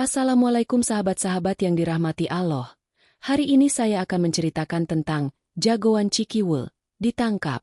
Assalamualaikum sahabat-sahabat yang dirahmati Allah. Hari ini saya akan menceritakan tentang jagoan Cikiwul ditangkap.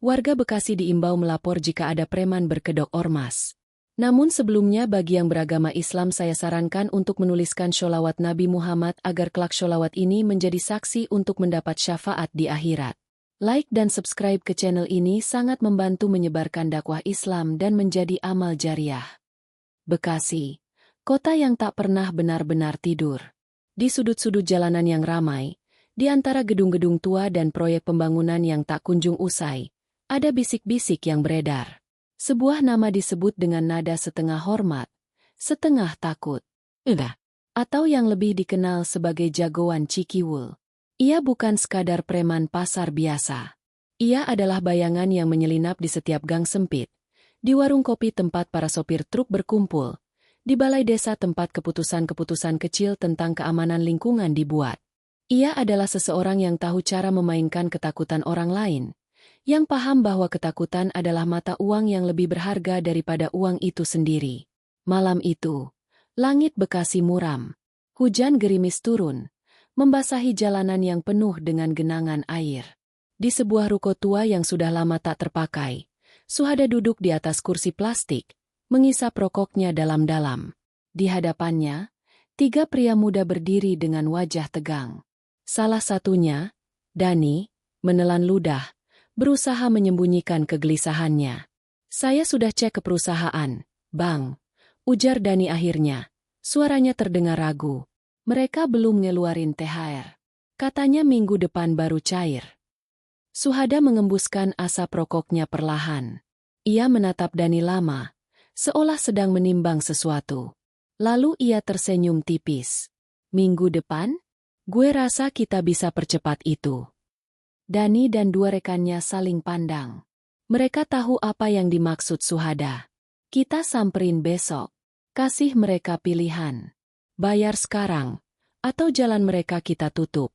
Warga Bekasi diimbau melapor jika ada preman berkedok ormas. Namun sebelumnya bagi yang beragama Islam saya sarankan untuk menuliskan sholawat Nabi Muhammad agar kelak sholawat ini menjadi saksi untuk mendapat syafaat di akhirat. Like dan subscribe ke channel ini sangat membantu menyebarkan dakwah Islam dan menjadi amal jariah. Bekasi, kota yang tak pernah benar-benar tidur. Di sudut-sudut jalanan yang ramai, di antara gedung-gedung tua dan proyek pembangunan yang tak kunjung usai, ada bisik-bisik yang beredar. Sebuah nama disebut dengan nada setengah hormat, setengah takut. Atau yang lebih dikenal sebagai jagoan Cikiwul. Ia bukan sekadar preman pasar biasa. Ia adalah bayangan yang menyelinap di setiap gang sempit, di warung kopi tempat para sopir truk berkumpul, di balai desa tempat keputusan-keputusan kecil tentang keamanan lingkungan dibuat. Ia adalah seseorang yang tahu cara memainkan ketakutan orang lain, yang paham bahwa ketakutan adalah mata uang yang lebih berharga daripada uang itu sendiri. Malam itu, langit Bekasi muram. Hujan gerimis turun, membasahi jalanan yang penuh dengan genangan air. Di sebuah ruko tua yang sudah lama tak terpakai, Suhada duduk di atas kursi plastik, mengisap rokoknya dalam-dalam. Di hadapannya, 3 pria muda berdiri dengan wajah tegang. Salah satunya, Dani, menelan ludah, berusaha menyembunyikan kegelisahannya. "Saya sudah cek ke perusahaan, Bang," ujar Dani akhirnya. Suaranya terdengar ragu. "Mereka belum ngeluarin THR. Katanya minggu depan baru cair." Suhada mengembuskan asap rokoknya perlahan. Ia menatap Dani lama, seolah sedang menimbang sesuatu. Lalu ia tersenyum tipis. "Minggu depan? Gue rasa kita bisa percepat itu." Dani dan 2 rekannya saling pandang. Mereka tahu apa yang dimaksud Suhada. "Kita samperin besok. Kasih mereka pilihan. Bayar sekarang, atau jalan mereka kita tutup."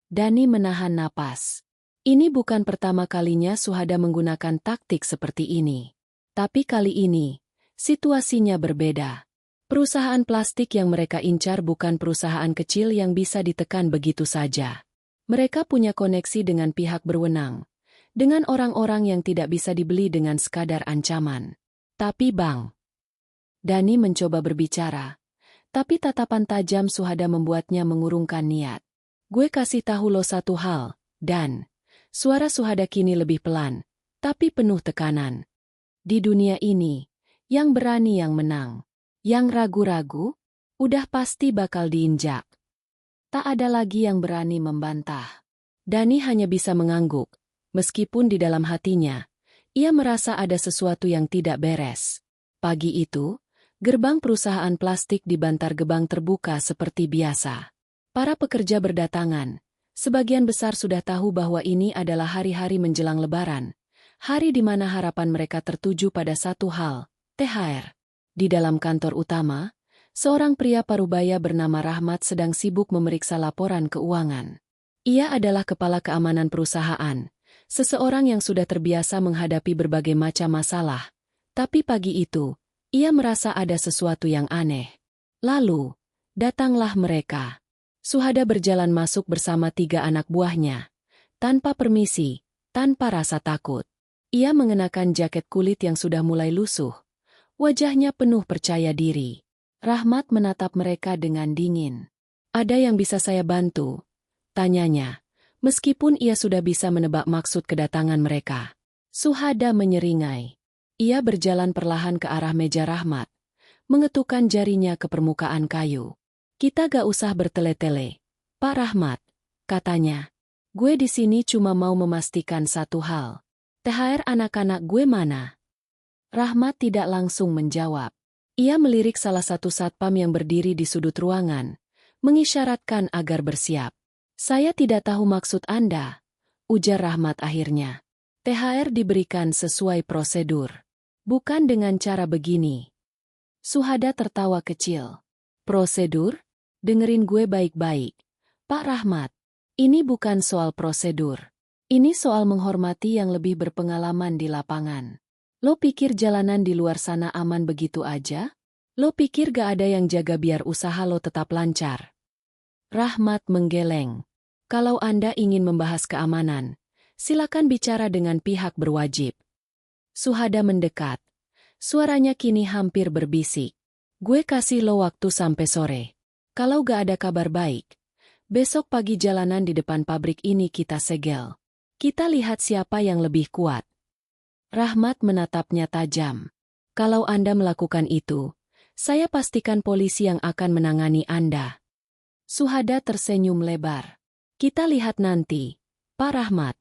Dani menahan napas. Ini bukan pertama kalinya Suhada menggunakan taktik seperti ini. Tapi kali ini, situasinya berbeda. Perusahaan plastik yang mereka incar bukan perusahaan kecil yang bisa ditekan begitu saja. Mereka punya koneksi dengan pihak berwenang, dengan orang-orang yang tidak bisa dibeli dengan sekadar ancaman. "Tapi Bang," Dani mencoba berbicara, tapi tatapan tajam Suhada membuatnya mengurungkan niat. "Gue kasih tahu lo satu hal, Dan." Suara Suhada kini lebih pelan, tapi penuh tekanan. "Di dunia ini, yang berani yang menang. Yang ragu-ragu, udah pasti bakal diinjak. Tak ada lagi yang berani membantah." Dani hanya bisa mengangguk, meskipun di dalam hatinya, ia merasa ada sesuatu yang tidak beres. Pagi itu, gerbang perusahaan plastik di Bantar Gebang terbuka seperti biasa. Para pekerja berdatangan. Sebagian besar sudah tahu bahwa ini adalah hari-hari menjelang Lebaran, hari di mana harapan mereka tertuju pada satu hal, THR. Di dalam kantor utama, seorang pria parubaya bernama Rahmat sedang sibuk memeriksa laporan keuangan. Ia adalah kepala keamanan perusahaan, seseorang yang sudah terbiasa menghadapi berbagai macam masalah. Tapi pagi itu, ia merasa ada sesuatu yang aneh. Lalu, datanglah mereka. Suhada berjalan masuk bersama 3 anak buahnya. Tanpa permisi, tanpa rasa takut. Ia mengenakan jaket kulit yang sudah mulai lusuh. Wajahnya penuh percaya diri. Rahmat menatap mereka dengan dingin. "Ada yang bisa saya bantu?" tanyanya, meskipun ia sudah bisa menebak maksud kedatangan mereka. Suhada menyeringai. Ia berjalan perlahan ke arah meja Rahmat, mengetukkan jarinya ke permukaan kayu. "Kita gak usah bertele-tele, Pak Rahmat," katanya. "Gue di sini cuma mau memastikan satu hal. THR anak-anak gue mana?" Rahmat tidak langsung menjawab. Ia melirik salah satu satpam yang berdiri di sudut ruangan, mengisyaratkan agar bersiap. "Saya tidak tahu maksud Anda," ujar Rahmat akhirnya. "THR diberikan sesuai prosedur. Bukan dengan cara begini." Suhada tertawa kecil. "Prosedur? Dengerin gue baik-baik, Pak Rahmat. Ini bukan soal prosedur. Ini soal menghormati yang lebih berpengalaman di lapangan. Lo pikir jalanan di luar sana aman begitu aja? Lo pikir gak ada yang jaga biar usaha lo tetap lancar? Rahmat menggeleng. Kalau Anda ingin membahas keamanan, silakan bicara dengan pihak berwajib. Suhada mendekat. Suaranya kini hampir berbisik. Gue kasih lo waktu sampai sore. Kalau gak ada kabar baik, besok pagi jalanan di depan pabrik ini kita segel. Kita lihat siapa yang lebih kuat. Rahmat menatapnya tajam. Kalau Anda melakukan itu, saya pastikan polisi yang akan menangani Anda. Suhada tersenyum lebar. Kita lihat nanti, Pak Rahmat.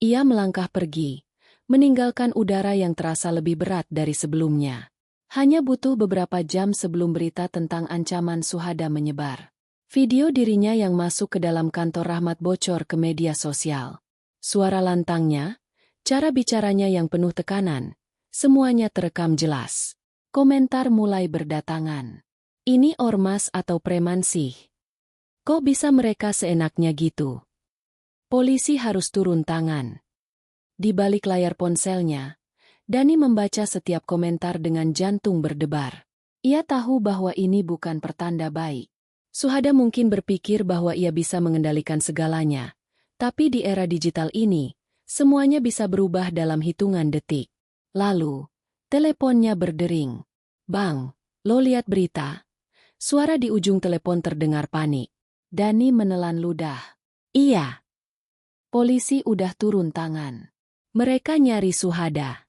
Ia melangkah pergi, meninggalkan udara yang terasa lebih berat dari sebelumnya. Hanya butuh beberapa jam sebelum berita tentang ancaman Suhada menyebar. Video dirinya yang masuk ke dalam kantor Rahmat bocor ke media sosial. Suara lantangnya, cara bicaranya yang penuh tekanan, semuanya terekam jelas. Komentar mulai berdatangan. Ini ormas atau preman sih? Kok bisa mereka seenaknya gitu? Polisi harus turun tangan. Di balik layar ponselnya, Dani membaca setiap komentar dengan jantung berdebar. Ia tahu bahwa ini bukan pertanda baik. Suhada mungkin berpikir bahwa ia bisa mengendalikan segalanya. Tapi di era digital ini, semuanya bisa berubah dalam hitungan detik. Lalu, teleponnya berdering. Bang, lo lihat berita? Suara di ujung telepon terdengar panik. Dani menelan ludah. Iya. Polisi udah turun tangan. Mereka nyari Suhada.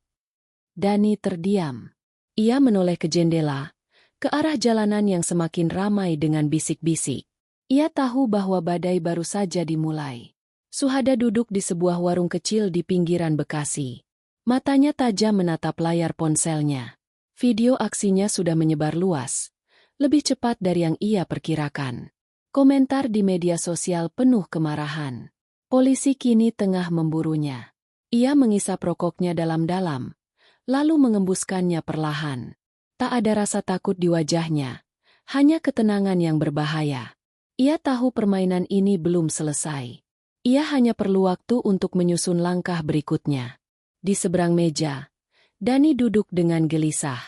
Dani terdiam. Ia menoleh ke jendela, ke arah jalanan yang semakin ramai dengan bisik-bisik. Ia tahu bahwa badai baru saja dimulai. Suhada duduk di sebuah warung kecil di pinggiran Bekasi. Matanya tajam menatap layar ponselnya. Video aksinya sudah menyebar luas, lebih cepat dari yang ia perkirakan. Komentar di media sosial penuh kemarahan. Polisi kini tengah memburunya. Ia mengisap rokoknya dalam-dalam, lalu mengembuskannya perlahan. Tak ada rasa takut di wajahnya, hanya ketenangan yang berbahaya. Ia tahu permainan ini belum selesai. Ia hanya perlu waktu untuk menyusun langkah berikutnya. Di seberang meja, Dani duduk dengan gelisah.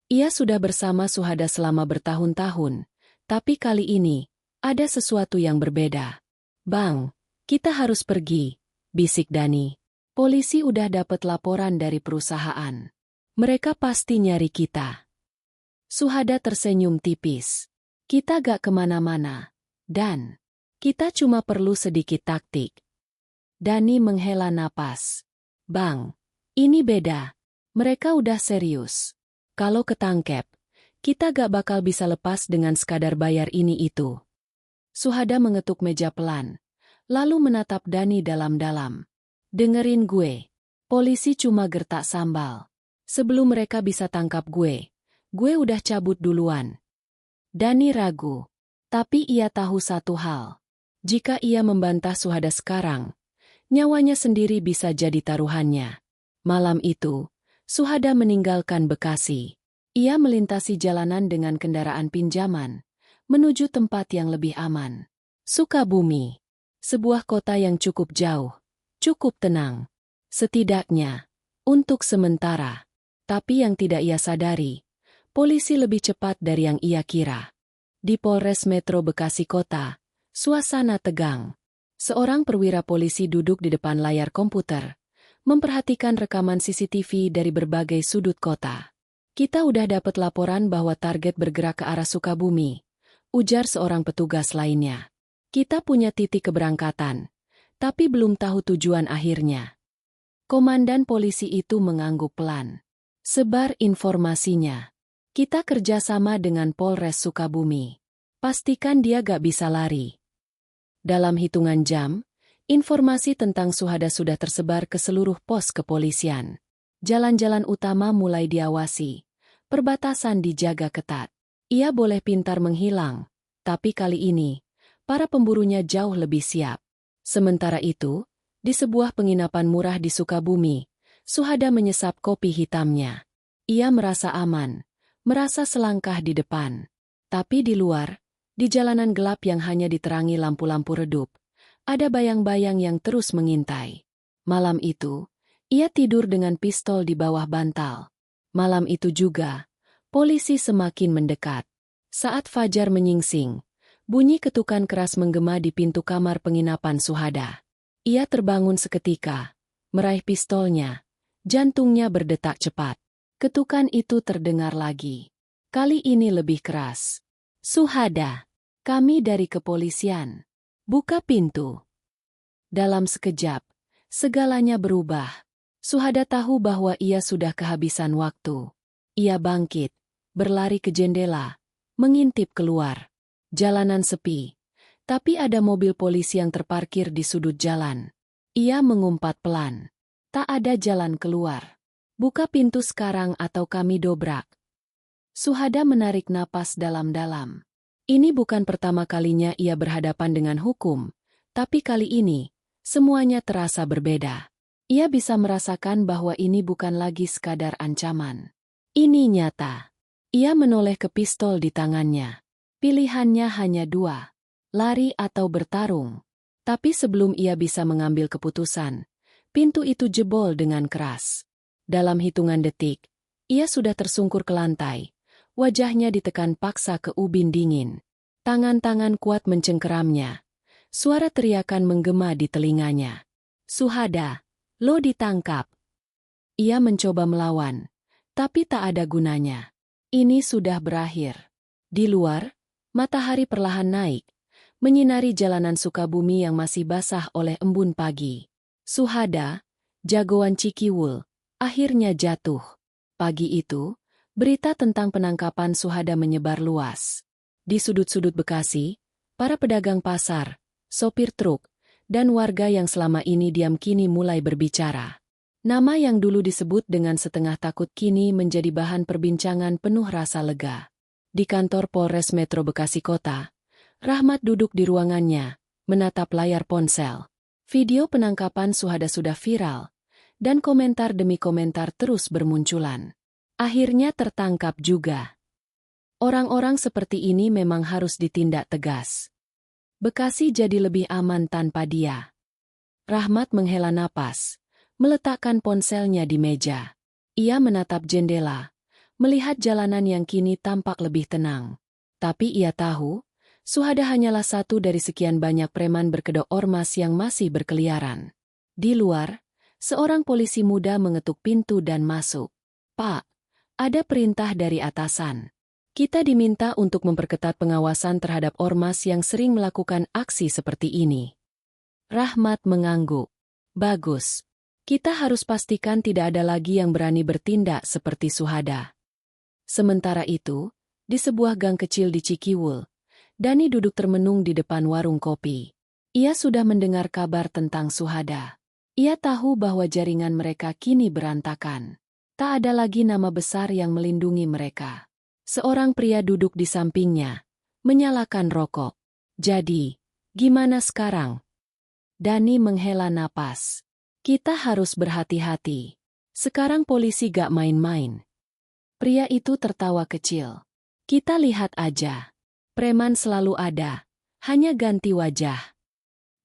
Ia sudah bersama Suhada selama bertahun-tahun, tapi kali ini, ada sesuatu yang berbeda. Bang, kita harus pergi, bisik Dani. Polisi udah dapat laporan dari perusahaan. Mereka pasti nyari kita. Suhada tersenyum tipis. Kita gak kemana-mana. Dan kita cuma perlu sedikit taktik. Dani menghela napas. Bang, ini beda. Mereka udah serius. Kalau ketangkep, kita gak bakal bisa lepas dengan sekadar bayar ini itu. Suhada mengetuk meja pelan, lalu menatap Dani dalam-dalam. Dengerin gue. Polisi cuma gertak sambal. Sebelum mereka bisa tangkap gue udah cabut duluan. Dani ragu. Tapi ia tahu satu hal. Jika ia membantah Suhada sekarang, nyawanya sendiri bisa jadi taruhannya. Malam itu, Suhada meninggalkan Bekasi. Ia melintasi jalanan dengan kendaraan pinjaman, menuju tempat yang lebih aman. Sukabumi. Sebuah kota yang cukup jauh, cukup tenang. Setidaknya, untuk sementara. Tapi yang tidak ia sadari, polisi lebih cepat dari yang ia kira. Di Polres Metro Bekasi Kota, suasana tegang. Seorang perwira polisi duduk di depan layar komputer, memperhatikan rekaman CCTV dari berbagai sudut kota. Kita udah dapat laporan bahwa target bergerak ke arah Sukabumi, ujar seorang petugas lainnya. Kita punya titik keberangkatan, tapi belum tahu tujuan akhirnya. Komandan polisi itu mengangguk pelan. Sebar informasinya. Kita kerjasama dengan Polres Sukabumi. Pastikan dia gak bisa lari. Dalam hitungan jam, informasi tentang Suhada sudah tersebar ke seluruh pos kepolisian. Jalan-jalan utama mulai diawasi. Perbatasan dijaga ketat. Ia boleh pintar menghilang, tapi kali ini, para pemburunya jauh lebih siap. Sementara itu, di sebuah penginapan murah di Sukabumi, Suhada menyesap kopi hitamnya. Ia merasa aman, merasa selangkah di depan. Tapi di luar, di jalanan gelap yang hanya diterangi lampu-lampu redup, ada bayang-bayang yang terus mengintai. Malam itu, ia tidur dengan pistol di bawah bantal. Malam itu juga, Polisi semakin mendekat. Saat fajar menyingsing, bunyi ketukan keras menggema di pintu kamar penginapan Suhada. Ia terbangun seketika, meraih pistolnya. Jantungnya berdetak cepat. Ketukan itu terdengar lagi. Kali ini lebih keras. Suhada, kami dari kepolisian. Buka pintu. Dalam sekejap, segalanya berubah. Suhada tahu bahwa ia sudah kehabisan waktu. Ia bangkit, berlari ke jendela, mengintip keluar. Jalanan sepi, tapi ada mobil polisi yang terparkir di sudut jalan. Ia mengumpat pelan. Tak ada jalan keluar. Buka pintu sekarang atau kami dobrak. Suhada menarik napas dalam-dalam. Ini bukan pertama kalinya ia berhadapan dengan hukum, tapi kali ini, semuanya terasa berbeda. Ia bisa merasakan bahwa ini bukan lagi sekadar ancaman. Ini nyata. Ia menoleh ke pistol di tangannya. Pilihannya hanya dua, lari atau bertarung. Tapi sebelum ia bisa mengambil keputusan, pintu itu jebol dengan keras. Dalam hitungan detik, ia sudah tersungkur ke lantai. Wajahnya ditekan paksa ke ubin dingin. Tangan-tangan kuat mencengkeramnya. Suara teriakan menggema di telinganya. Suhada, lo ditangkap. Ia mencoba melawan, tapi tak ada gunanya. Ini sudah berakhir. Di luar, matahari perlahan naik, menyinari jalanan Sukabumi yang masih basah oleh embun pagi. Suhada, jagoan Cikiwul, akhirnya jatuh. Pagi itu, berita tentang penangkapan Suhada menyebar luas. Di sudut-sudut Bekasi, para pedagang pasar, sopir truk, dan warga yang selama ini diam kini mulai berbicara. Nama yang dulu disebut dengan setengah takut kini menjadi bahan perbincangan penuh rasa lega. Di kantor Polres Metro Bekasi Kota, Rahmat duduk di ruangannya, menatap layar ponsel. Video penangkapan Suhada sudah viral, dan komentar demi komentar terus bermunculan. Akhirnya tertangkap juga. Orang-orang seperti ini memang harus ditindak tegas. Bekasi jadi lebih aman tanpa dia. Rahmat menghela napas, meletakkan ponselnya di meja. Ia menatap jendela, melihat jalanan yang kini tampak lebih tenang. Tapi ia tahu, Suhada hanyalah satu dari sekian banyak preman berkedok ormas yang masih berkeliaran. Di luar, seorang polisi muda mengetuk pintu dan masuk. "Pak, ada perintah dari atasan. Kita diminta untuk memperketat pengawasan terhadap ormas yang sering melakukan aksi seperti ini." Rahmat mengangguk. "Bagus. Kita harus pastikan tidak ada lagi yang berani bertindak seperti Suhada." Sementara itu, di sebuah gang kecil di Cikiwul, Dani duduk termenung di depan warung kopi. Ia sudah mendengar kabar tentang Suhada. Ia tahu bahwa jaringan mereka kini berantakan. Tak ada lagi nama besar yang melindungi mereka. Seorang pria duduk di sampingnya, menyalakan rokok. "Jadi, gimana sekarang?" Dani menghela napas. "Kita harus berhati-hati. Sekarang polisi gak main-main." Pria itu tertawa kecil. "Kita lihat aja. Preman selalu ada, hanya ganti wajah."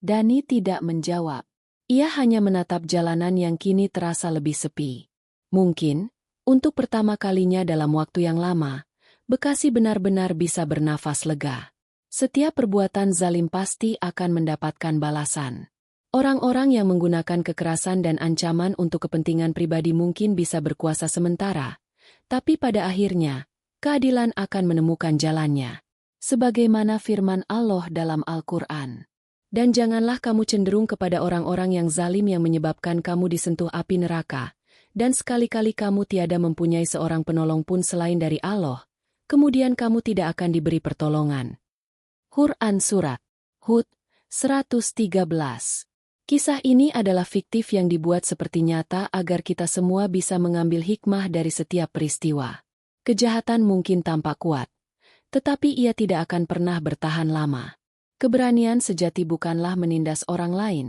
Dani tidak menjawab. Ia hanya menatap jalanan yang kini terasa lebih sepi. Mungkin, untuk pertama kalinya dalam waktu yang lama, Bekasi benar-benar bisa bernafas lega. Setiap perbuatan zalim pasti akan mendapatkan balasan. Orang-orang yang menggunakan kekerasan dan ancaman untuk kepentingan pribadi mungkin bisa berkuasa sementara, tapi pada akhirnya, keadilan akan menemukan jalannya. Sebagaimana firman Allah dalam Al-Quran. "Dan janganlah kamu cenderung kepada orang-orang yang zalim yang menyebabkan kamu disentuh api neraka, dan sekali-kali kamu tiada mempunyai seorang penolong pun selain dari Allah, kemudian kamu tidak akan diberi pertolongan." Quran Surat Hud 113. Kisah ini adalah fiktif yang dibuat seperti nyata agar kita semua bisa mengambil hikmah dari setiap peristiwa. Kejahatan mungkin tampak kuat, tetapi ia tidak akan pernah bertahan lama. Keberanian sejati bukanlah menindas orang lain,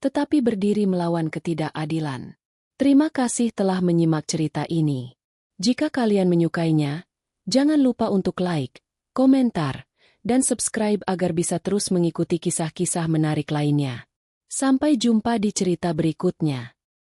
tetapi berdiri melawan ketidakadilan. Terima kasih telah menyimak cerita ini. Jika kalian menyukainya, jangan lupa untuk like, komentar, dan subscribe agar bisa terus mengikuti kisah-kisah menarik lainnya. Sampai jumpa di cerita berikutnya.